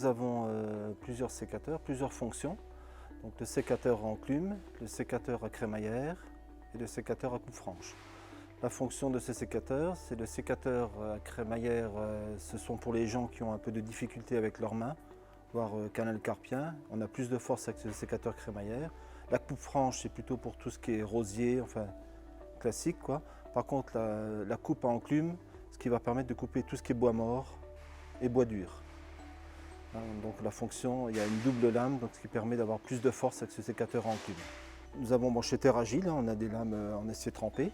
nous avons plusieurs sécateurs, plusieurs fonctions. Donc le sécateur à enclume, le sécateur à crémaillère et le sécateur à coupe franche. La fonction de ces sécateurs, c'est le sécateur à crémaillère, ce sont pour les gens qui ont un peu de difficulté avec leurs mains, voire canal carpien. On a plus de force avec ce sécateur crémaillère. La coupe franche, c'est plutôt pour tout ce qui est rosier, enfin classique, quoi. Par contre, la coupe à enclume, ce qui va permettre de couper tout ce qui est bois mort et bois dur. Donc la fonction, il y a une double lame, donc ce qui permet d'avoir plus de force avec ce sécateur à enclume. Nous avons chez Terragil, on a des lames en acier trempé,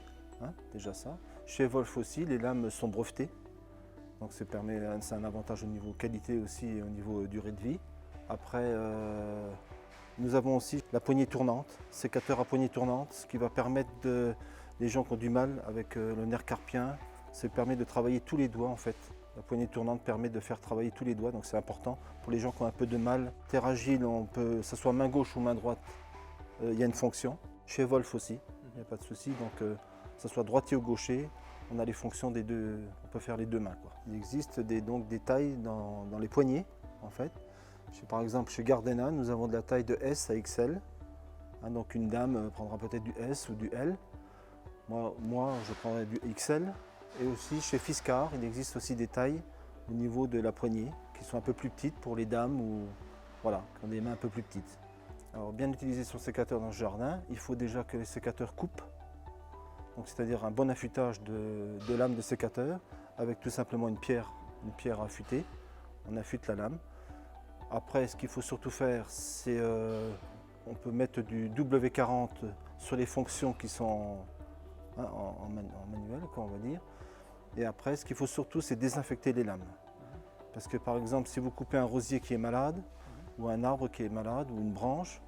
déjà ça. Chez Wolf aussi, les lames sont brevetées. Donc c'est un avantage au niveau qualité aussi et au niveau durée de vie. Après, nous avons aussi la poignée tournante, sécateur à poignée tournante, ce qui va permettre les gens qui ont du mal avec le nerf carpien, ça permet de travailler tous les doigts en fait. La poignée tournante permet de faire travailler tous les doigts, donc c'est important pour les gens qui ont un peu de mal. Terragil, que ce soit main gauche ou main droite, il y a une fonction. Chez Wolf aussi, il n'y a pas de souci. Donc que ce soit droitier ou gaucher, on a les fonctions des deux, on peut faire les deux mains, quoi. Il existe des tailles dans les poignets en fait. Par exemple chez Gardena, nous avons de la taille de S à XL. Donc une dame prendra peut-être du S ou du L. Moi je prendrai du XL. Et aussi chez Fiskars, il existe aussi des tailles au niveau de la poignée qui sont un peu plus petites pour les dames ou voilà, qui ont des mains un peu plus petites. Alors bien utiliser son sécateur dans le jardin, il faut déjà que les sécateurs coupent, c'est-à-dire un bon affûtage de lame de sécateur avec tout simplement une pierre à affûter. On affûte la lame. Après, ce qu'il faut surtout faire, c'est on peut mettre du W40 sur les fonctions qui sont en manuel, quoi, on va dire. Et après, ce qu'il faut surtout, c'est désinfecter les lames. Parce que par exemple, si vous coupez un rosier qui est malade, ou un arbre qui est malade, ou une branche,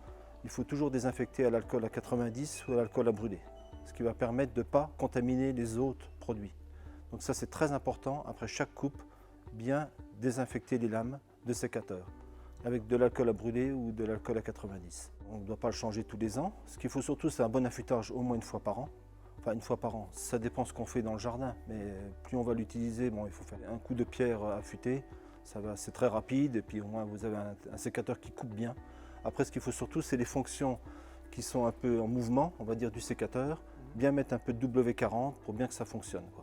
il faut toujours désinfecter à l'alcool à 90 ou à l'alcool à brûler. Ce qui va permettre de ne pas contaminer les autres produits. Donc ça, c'est très important, après chaque coupe, bien désinfecter les lames de sécateur avec de l'alcool à brûler ou de l'alcool à 90. On ne doit pas le changer tous les ans. Ce qu'il faut surtout, c'est un bon affûtage au moins une fois par an. Enfin, une fois par an, ça dépend ce qu'on fait dans le jardin, mais plus on va l'utiliser, il faut faire un coup de pierre affûté, c'est très rapide, et puis au moins vous avez un sécateur qui coupe bien. Après, ce qu'il faut surtout, c'est les fonctions qui sont un peu en mouvement, on va dire, du sécateur, bien mettre un peu de W40 pour bien que ça fonctionne, quoi.